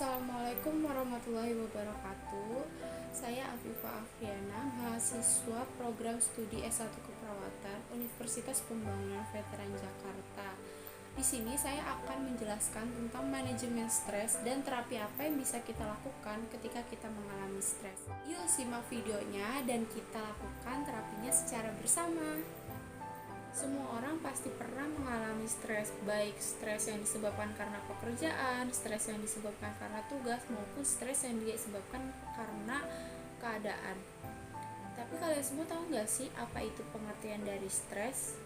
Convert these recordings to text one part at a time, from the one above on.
Assalamualaikum warahmatullahi wabarakatuh. Saya Afifah Afriana, mahasiswa program studi S1 Keperawatan Universitas Pembangunan Veteran Jakarta. Di sini saya akan menjelaskan tentang manajemen stres dan terapi apa yang bisa kita lakukan ketika kita mengalami stres. Yuk simak videonya dan kita lakukan terapinya secara bersama. Semua orang pasti pernah mengalami stres, baik stres yang disebabkan karena pekerjaan, stres yang disebabkan karena tugas, maupun stres yang disebabkan karena keadaan. Tapi kalian semua tahu nggak sih apa itu pengertian dari stres?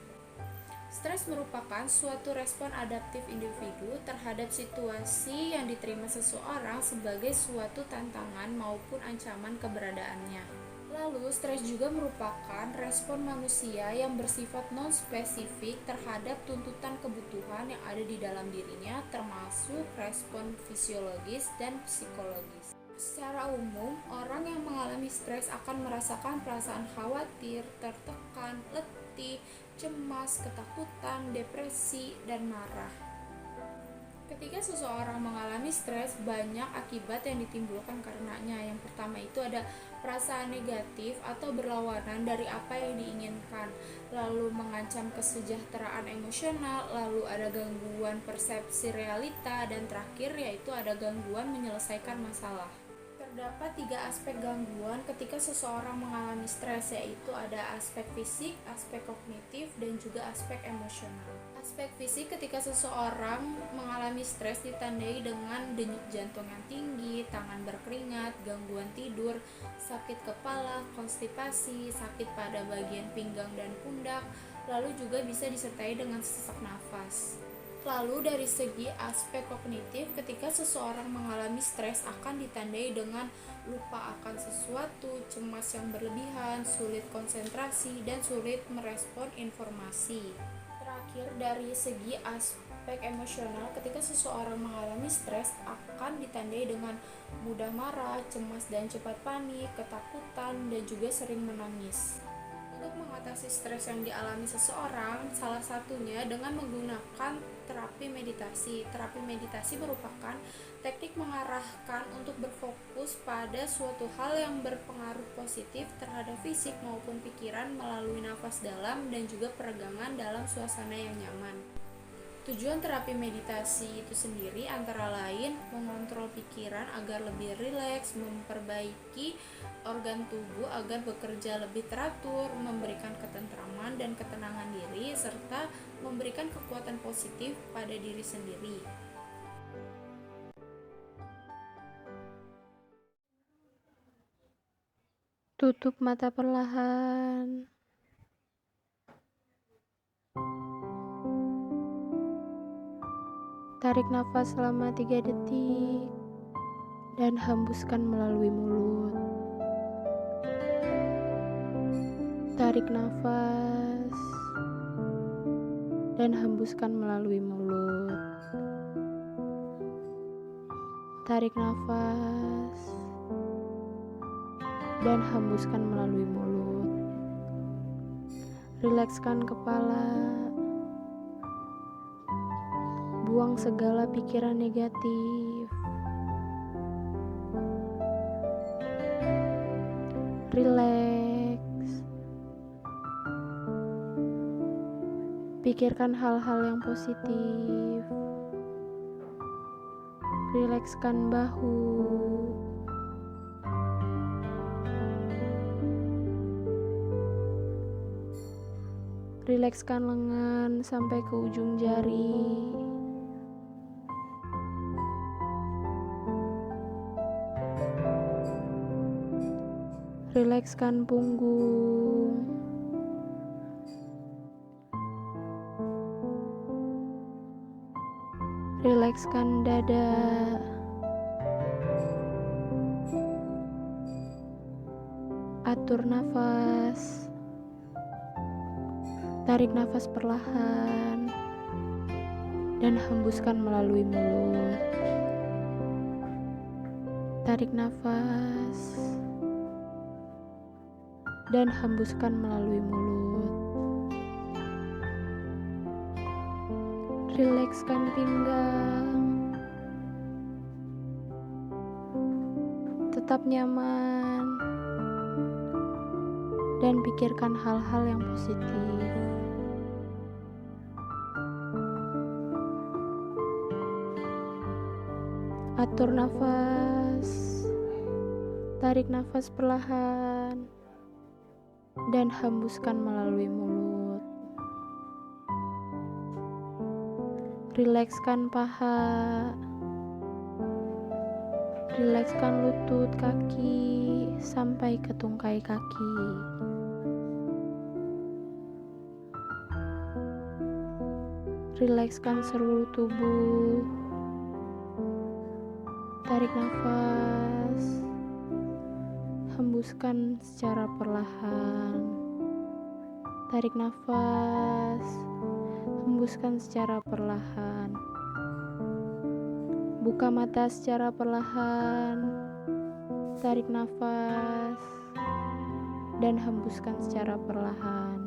Stres merupakan suatu respon adaptif individu terhadap situasi yang diterima seseorang sebagai suatu tantangan maupun ancaman keberadaannya. Lalu, stres juga merupakan respon manusia yang bersifat non-spesifik terhadap tuntutan kebutuhan yang ada di dalam dirinya, termasuk respon fisiologis dan psikologis. Secara umum, orang yang mengalami stres akan merasakan perasaan khawatir, tertekan, letih, cemas, ketakutan, depresi, dan marah. Ketika seseorang mengalami stres, banyak akibat yang ditimbulkan karenanya. Yang pertama itu ada perasaan negatif atau berlawanan dari apa yang diinginkan, lalu mengancam kesejahteraan emosional, lalu ada gangguan persepsi realita, dan terakhir yaitu ada gangguan menyelesaikan masalah. Terdapat 3 aspek gangguan ketika seseorang mengalami stres, yaitu ada aspek fisik, aspek kognitif, dan juga aspek emosional. Aspek fisik ketika seseorang mengalami stres ditandai dengan denyut jantung yang tinggi, tangan berkeringat, gangguan tidur, sakit kepala, konstipasi, sakit pada bagian pinggang dan pundak, lalu juga bisa disertai dengan sesak nafas. Lalu dari segi aspek kognitif, ketika seseorang mengalami stres akan ditandai dengan lupa akan sesuatu, cemas yang berlebihan, sulit konsentrasi, dan sulit merespon informasi. Terakhir, dari segi aspek emosional, ketika seseorang mengalami stres akan ditandai dengan mudah marah, cemas dan cepat panik, ketakutan, dan juga sering menangis. Untuk mengatasi stres yang dialami seseorang, salah satunya dengan menggunakan terapi meditasi. Terapi meditasi merupakan teknik mengarahkan untuk berfokus pada suatu hal yang berpengaruh positif terhadap fisik maupun pikiran melalui nafas dalam dan juga peregangan dalam suasana yang nyaman. Tujuan terapi meditasi itu sendiri antara lain mengontrol pikiran agar lebih rileks, memperbaiki organ tubuh agar bekerja lebih teratur, memberikan ketentraman dan ketenangan diri, serta memberikan kekuatan positif pada diri sendiri. Tutup mata perlahan. Tarik nafas selama 3 detik dan hembuskan melalui mulut. Tarik nafas dan hembuskan melalui mulut. Tarik nafas dan hembuskan melalui mulut. Rilekskan kepala. Buang segala pikiran negatif. Rileks. Pikirkan hal-hal yang positif. Rilekskan bahu. Rilekskan lengan sampai ke ujung jari. Rilekskan punggung. Rilekskan dada. Atur nafas. Tarik nafas perlahan dan hembuskan melalui mulut. Tarik nafas dan hembuskan melalui mulut. Rilekskan pinggang. Tetap nyaman dan pikirkan hal-hal yang positif. Atur nafas, tarik nafas perlahan, dan hembuskan melalui mulut. Rilekskan paha, rilekskan lutut kaki sampai ke tungkai kaki. Rilekskan seluruh tubuh. Tarik nafas, hembuskan secara perlahan. Tarik nafas, hembuskan secara perlahan. Buka mata secara perlahan. Tarik nafas dan hembuskan secara perlahan.